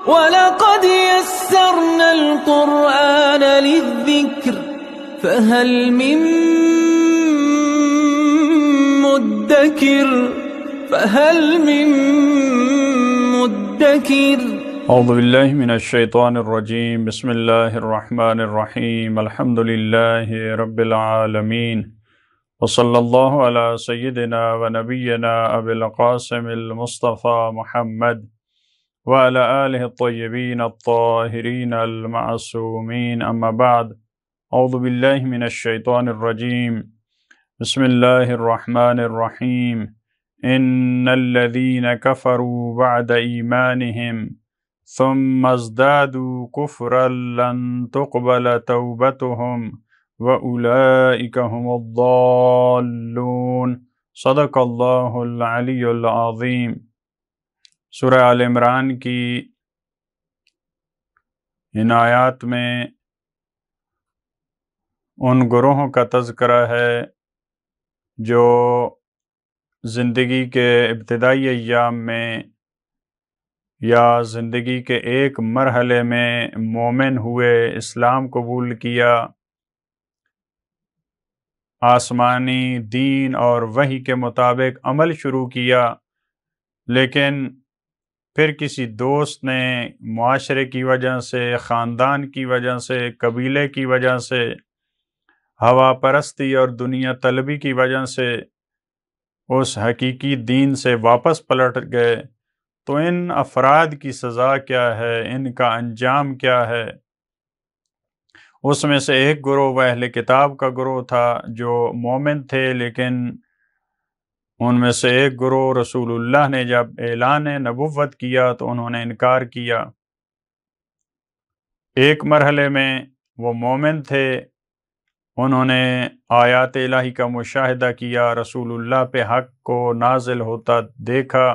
وَلَقَدْ يَسَّرْنَا الْقُرْآنَ لِلذِّكْرِ فَهَلْ مِن مُّدَّكِرٍ اعوذ باللہ من الشیطان الرجیم بسم اللہ الرحمن الرحیم الحمد للہ رب العالمین وصلی اللہ علی سیدنا و نبینا ابی القاسم المصطفى محمد وعلى آلہ الطیبین الطاہرین المعصومین اما بعد اعوذ باللہ من الشیطان الرجیم بسم اللہ الرحمن الرحیم ان الذین کفروا بعد ایمانہم ثم ازدادوا كفرا لن تقبل توبتهم وأولئك هم الضالون صدق اللہ العلی العظیم۔ سورہ آل عمران کی ان آیات میں ان گروہوں کا تذکرہ ہے جو زندگی کے ابتدائی ایام میں یا زندگی کے ایک مرحلے میں مومن ہوئے، اسلام قبول کیا، آسمانی دین اور وحی کے مطابق عمل شروع کیا، لیکن پھر کسی دوست نے معاشرے کی وجہ سے، خاندان کی وجہ سے، قبیلے کی وجہ سے، ہوا پرستی اور دنیا طلبی کی وجہ سے اس حقیقی دین سے واپس پلٹ گئے، تو ان افراد کی سزا کیا ہے، ان کا انجام کیا ہے؟ اس میں سے ایک گروہ وہ اہل کتاب کا گروہ تھا جو مومن تھے، لیکن ان میں سے ایک گروہ رسول اللہ نے جب اعلان نبوت کیا تو انہوں نے انکار کیا۔ ایک مرحلے میں وہ مومن تھے، انہوں نے آیات الہی کا مشاہدہ کیا، رسول اللہ پہ حق کو نازل ہوتا دیکھا،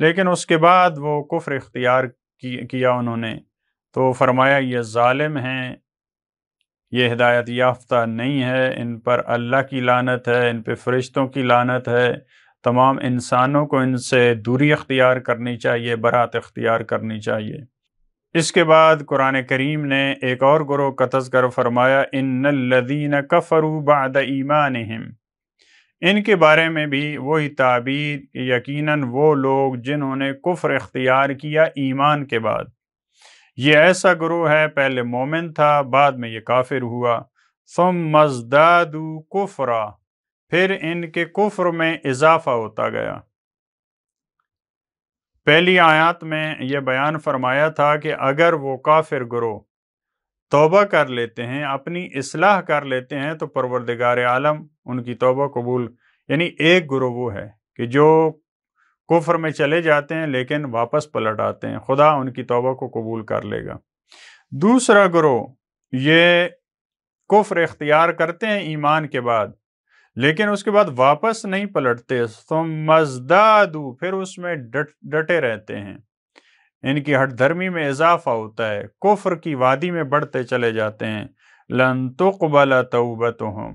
لیکن اس کے بعد وہ کفر اختیار کیا انہوں نے، تو فرمایا یہ ظالم ہیں، یہ ہدایت یافتہ نہیں ہے، ان پر اللہ کی لعنت ہے، ان پہ فرشتوں کی لعنت ہے، تمام انسانوں کو ان سے دوری اختیار کرنی چاہیے، برات اختیار کرنی چاہیے۔ اس کے بعد قرآن کریم نے ایک اور گروہ کا تذکرہ فرمایا، ان الذین کفروا بعد ایمانہم، ان کے بارے میں بھی وہی تعبیر، یقیناً وہ لوگ جنہوں نے کفر اختیار کیا ایمان کے بعد۔ یہ ایسا گروہ ہے، پہلے مومن تھا، بعد میں یہ کافر ہوا۔ ثم ازدادوا کفرا، پھر ان کے کفر میں اضافہ ہوتا گیا۔ پہلی آیات میں یہ بیان فرمایا تھا کہ اگر وہ کافر گروہ توبہ کر لیتے ہیں، اپنی اصلاح کر لیتے ہیں، تو پروردگار عالم ان کی توبہ قبول، یعنی ایک گروہ وہ ہے کہ جو کفر میں چلے جاتے ہیں لیکن واپس پلٹ آتے ہیں، خدا ان کی توبہ کو قبول کر لے گا۔ دوسرا گروہ یہ کفر اختیار کرتے ہیں ایمان کے بعد، لیکن اس کے بعد واپس نہیں پلٹتے، ثم ازدادوا، پھر اس میں ڈٹے رہتے ہیں، ان کی ہٹ دھرمی میں اضافہ ہوتا ہے، کفر کی وادی میں بڑھتے چلے جاتے ہیں، لن تقبل توبتہم،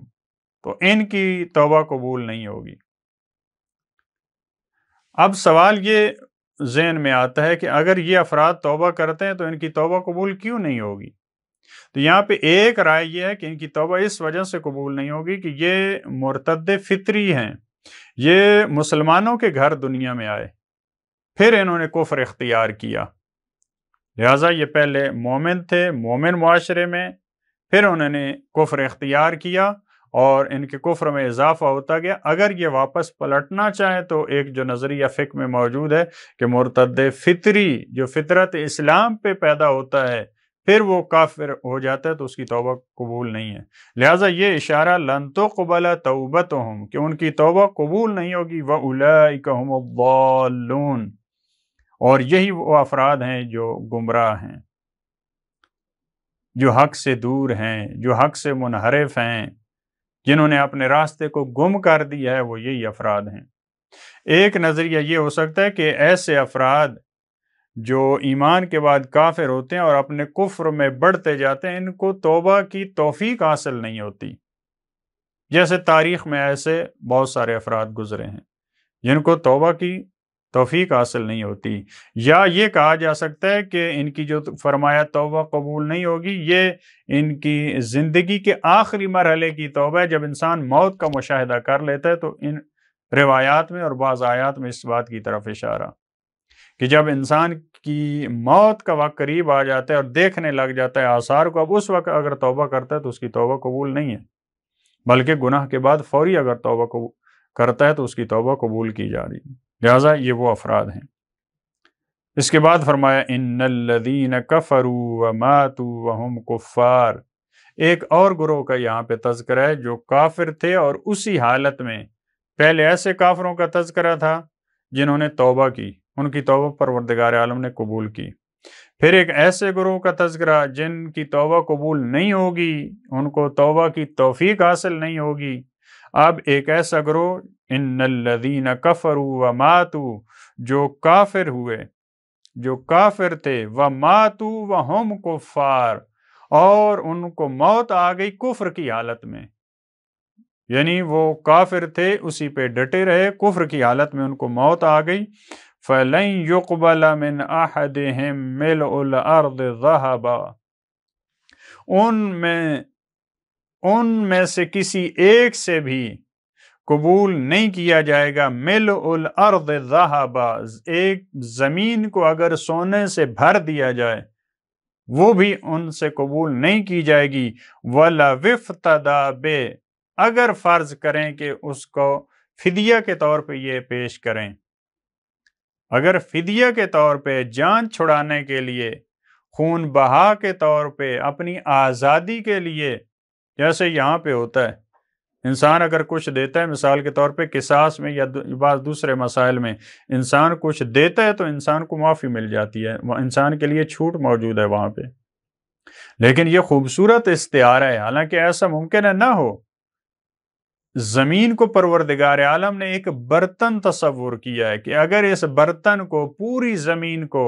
تو ان کی توبہ قبول نہیں ہوگی۔ اب سوال یہ ذہن میں آتا ہے کہ اگر یہ افراد توبہ کرتے ہیں تو ان کی توبہ قبول کیوں نہیں ہوگی؟ تو یہاں پہ ایک رائے یہ ہے کہ ان کی توبہ اس وجہ سے قبول نہیں ہوگی کہ یہ مرتد فطری ہیں، یہ مسلمانوں کے گھر دنیا میں آئے، پھر انہوں نے کفر اختیار کیا، لہٰذا یہ پہلے مومن تھے، مومن معاشرے میں، پھر انہوں نے کفر اختیار کیا اور ان کے کفر میں اضافہ ہوتا گیا۔ اگر یہ واپس پلٹنا چاہیں تو ایک جو نظریہ فقہ میں موجود ہے کہ مرتد فطری جو فطرت اسلام پہ پیدا ہوتا ہے پھر وہ کافر ہو جاتا ہے تو اس کی توبہ قبول نہیں ہے، لہٰذا یہ اشارہ لن تقبل توبتہم کہ ان کی توبہ قبول نہیں ہوگی، وَأُولَئِكَ هُمُ الضَّالُّونَ، اور یہی وہ افراد ہیں جو گمراہ ہیں، جو حق سے دور ہیں، جو حق سے منحرف ہیں، جنہوں نے اپنے راستے کو گم کر دیا ہے، وہ یہی افراد ہیں۔ ایک نظریہ یہ ہو سکتا ہے کہ ایسے افراد جو ایمان کے بعد کافر ہوتے ہیں اور اپنے کفر میں بڑھتے جاتے ہیں، ان کو توبہ کی توفیق حاصل نہیں ہوتی، جیسے تاریخ میں ایسے بہت سارے افراد گزرے ہیں جن کو توبہ کی توفیق حاصل نہیں ہوتی۔ یا یہ کہا جا سکتا ہے کہ ان کی جو فرمایا توبہ قبول نہیں ہوگی، یہ ان کی زندگی کے آخری مرحلے کی توبہ ہے۔ جب انسان موت کا مشاہدہ کر لیتا ہے تو ان روایات میں اور بعض آیات میں اس بات کی طرف اشارہ کہ جب انسان کی موت کا وقت قریب آ جاتا ہے اور دیکھنے لگ جاتا ہے آثار کو، اب اس وقت اگر توبہ کرتا ہے تو اس کی توبہ قبول نہیں ہے، بلکہ گناہ کے بعد فوری اگر توبہ کرتا ہے تو اس کی توبہ قبول کی جا رہی ہے۔ لہٰذا یہ وہ افراد ہیں۔ اس کے بعد فرمایا ان الذین کفروا وماتوا وهم کفار، ایک اور گروہ کا یہاں پہ تذکرہ ہے جو کافر تھے اور اسی حالت میں، پہلے ایسے کافروں کا تذکرہ تھا جنہوں نے توبہ کی، ان کی توبہ پروردگار عالم نے قبول کی، پھر ایک ایسے گروہ کا تذکرہ جن کی توبہ قبول نہیں ہوگی، ان کو توبہ کی توفیق حاصل نہیں ہوگی، اب ایک ایسا گروہ ان الذین کفروا وماتوا، جو کافر ہوئے، جو کافر تھے، وماتوا وہم کفار، اور ان کو موت آ گئی کفر کی حالت میں، یعنی وہ کافر تھے اسی پہ ڈٹے رہے، کفر کی حالت میں ان کو موت آ گئی، فَلَن يُقْبَلَ مِنْ أَحَدِهِمْ مِلْءُ الْأَرْضِ ذَهَبًا، ان میں سے کسی ایک سے بھی قبول نہیں کیا جائے گا، مِلْءُ الْأَرْضِ ذَهَبًا، ایک زمین کو اگر سونے سے بھر دیا جائے وہ بھی ان سے قبول نہیں کی جائے گی، وَلَوِ افْتَدَىٰ بِهِ، اگر فرض کریں کہ اس کو فدیہ کے طور پہ یہ پیش کریں، اگر فدیہ کے طور پہ جان چھڑانے کے لیے، خون بہا کے طور پہ، اپنی آزادی کے لیے، جیسے یہاں پہ ہوتا ہے انسان اگر کچھ دیتا ہے، مثال کے طور پہ قصاص میں یا بعض دوسرے مسائل میں انسان کچھ دیتا ہے تو انسان کو معافی مل جاتی ہے، انسان کے لیے چھوٹ موجود ہے وہاں پہ، لیکن یہ خوبصورت استعارہ ہے، حالانکہ ایسا ممکن ہے نہ ہو۔ زمین کو پروردگار عالم نے ایک برتن تصور کیا ہے کہ اگر اس برتن کو، پوری زمین کو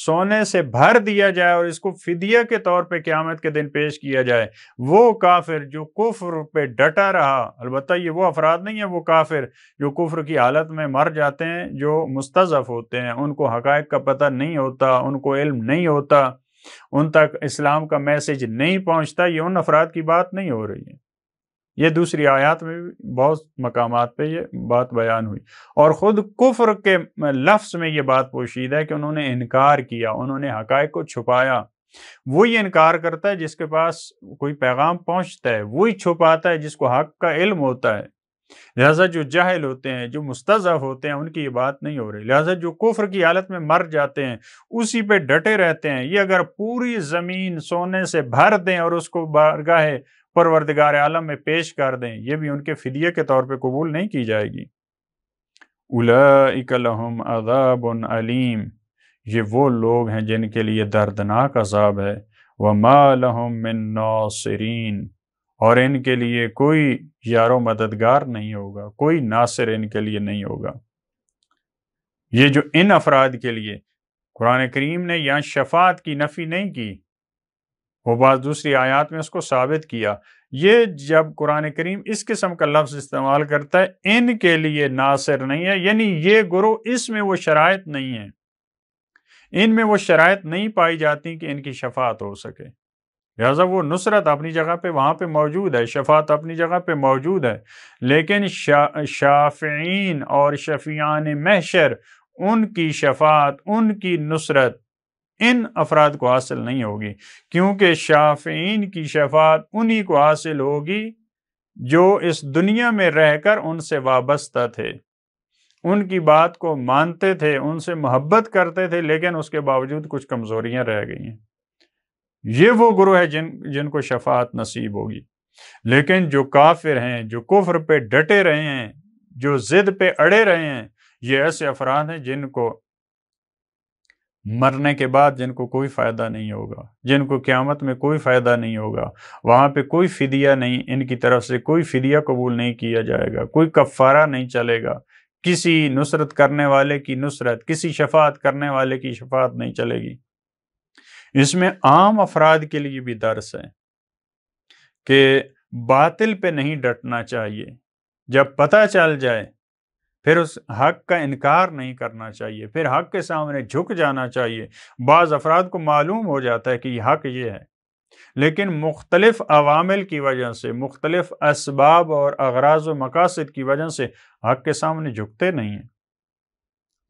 سونے سے بھر دیا جائے اور اس کو فدیہ کے طور پہ قیامت کے دن پیش کیا جائے، وہ کافر جو کفر پہ ڈٹا رہا، البتہ یہ وہ افراد نہیں ہیں، وہ کافر جو کفر کی حالت میں مر جاتے ہیں، جو مستضعف ہوتے ہیں، ان کو حقائق کا پتہ نہیں ہوتا، ان کو علم نہیں ہوتا، ان تک اسلام کا میسج نہیں پہنچتا، یہ ان افراد کی بات نہیں ہو رہی ہے۔ یہ دوسری آیات میں بھی بہت مقامات پہ یہ بات بیان ہوئی، اور خود کفر کے لفظ میں یہ بات پوشید ہے کہ انہوں نے انکار کیا، انہوں نے حقائق کو چھپایا۔ وہی انکار کرتا ہے جس کے پاس کوئی پیغام پہنچتا ہے، وہی چھپاتا ہے جس کو حق کا علم ہوتا ہے۔ لہٰذا جو جاہل ہوتے ہیں، جو مستضعف ہوتے ہیں، ان کی یہ بات نہیں ہو رہی۔ لہٰذا جو کفر کی حالت میں مر جاتے ہیں، اسی پہ ڈٹے رہتے ہیں، یہ اگر پوری زمین سونے سے بھر دیں اور اس کو بارگاہ پروردگار عالم میں پیش کر دیں، یہ بھی ان کے فدیہ کے طور پہ قبول نہیں کی جائے گی۔ اولئک لہم عذاب علیم، یہ وہ لوگ ہیں جن کے لیے دردناک عذاب ہے، وما لہم من ناصرین، اور ان کے لیے کوئی یار و مددگار نہیں ہوگا، کوئی ناصر ان کے لیے نہیں ہوگا۔ یہ جو ان افراد کے لیے قرآن کریم نے یہاں شفاعت کی نفی نہیں کی، وہ بعض دوسری آیات میں اس کو ثابت کیا۔ یہ جب قرآن کریم اس قسم کا لفظ استعمال کرتا ہے، ان کے لیے ناصر نہیں ہے، یعنی یہ گروہ، اس میں وہ شرائط نہیں ہیں، ان میں وہ شرائط نہیں پائی جاتی کہ ان کی شفاعت ہو سکے، لہٰذا وہ نصرت اپنی جگہ پہ وہاں پہ موجود ہے، شفاعت اپنی جگہ پہ موجود ہے، لیکن شافعین اور شفیعان محشر، ان کی شفاعت، ان کی نصرت ان افراد کو حاصل نہیں ہوگی، کیونکہ شافعین کی شفاعت انہی کو حاصل ہوگی جو اس دنیا میں رہ کر ان سے وابستہ تھے، ان کی بات کو مانتے تھے، ان سے محبت کرتے تھے، لیکن اس کے باوجود کچھ کمزوریاں رہ گئی ہیں۔ یہ وہ گروہ ہے جن کو شفاعت نصیب ہوگی، لیکن جو کافر ہیں، جو کفر پہ ڈٹے رہے ہیں، جو ضد پہ اڑے رہے ہیں، یہ ایسے افراد ہیں جن کو مرنے کے بعد جن کو کوئی فائدہ نہیں ہوگا، جن کو قیامت میں کوئی فائدہ نہیں ہوگا، وہاں پہ کوئی فدیہ نہیں، ان کی طرف سے کوئی فدیہ قبول نہیں کیا جائے گا، کوئی کفارہ نہیں چلے گا، کسی نصرت کرنے والے کی نصرت، کسی شفاعت کرنے والے کی شفاعت نہیں چلے گی۔ اس میں عام افراد کے لیے بھی درس ہے کہ باطل پہ نہیں ڈٹنا چاہیے، جب پتہ چل جائے پھر اس حق کا انکار نہیں کرنا چاہیے، پھر حق کے سامنے جھک جانا چاہیے۔ بعض افراد کو معلوم ہو جاتا ہے کہ یہ حق یہ ہے، لیکن مختلف عوامل کی وجہ سے، مختلف اسباب اور اغراض و مقاصد کی وجہ سے حق کے سامنے جھکتے نہیں ہیں،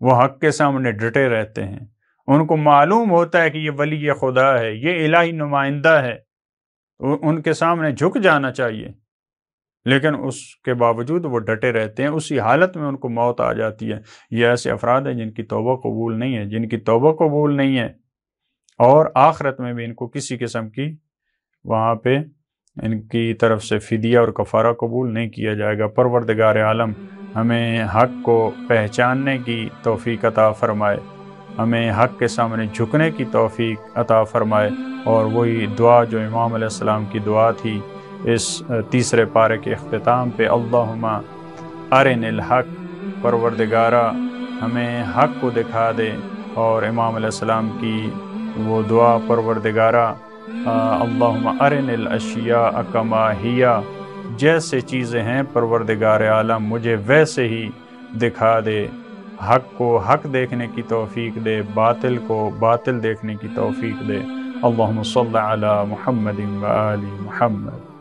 وہ حق کے سامنے ڈٹے رہتے ہیں۔ ان کو معلوم ہوتا ہے کہ یہ ولی خدا ہے، یہ الہی نمائندہ ہے، ان کے سامنے جھک جانا چاہیے، لیکن اس کے باوجود وہ ڈٹے رہتے ہیں۔ اسی حالت میں ان کو موت آ جاتی ہے۔ یہ ایسے افراد ہیں جن کی توبہ قبول نہیں ہے، جن کی توبہ قبول نہیں ہے، اور آخرت میں بھی ان کو کسی قسم کی وہاں پہ ان کی طرف سے فدیہ اور کفارہ قبول نہیں کیا جائے گا۔ پروردگار عالم ہمیں حق کو پہچاننے کی توفیق عطا فرمائے، ہمیں حق کے سامنے جھکنے کی توفیق عطا فرمائے، اور وہی دعا جو امام علیہ السلام کی دعا تھی اس تیسرے پارے کے اختتام پہ، اللہم ارنا الحق، پروردگارہ ہمیں حق کو دکھا دے، اور امام علیہ السلام کی وہ دعا، پروردگارہ اللہم ارنا الاشیاء کما ہی، جیسے چیزیں ہیں پروردگار عالم مجھے ویسے ہی دکھا دے، حق کو حق دیکھنے کی توفیق دے، باطل کو باطل دیکھنے کی توفیق دے۔ اللہم صلی علی محمد و آل محمد۔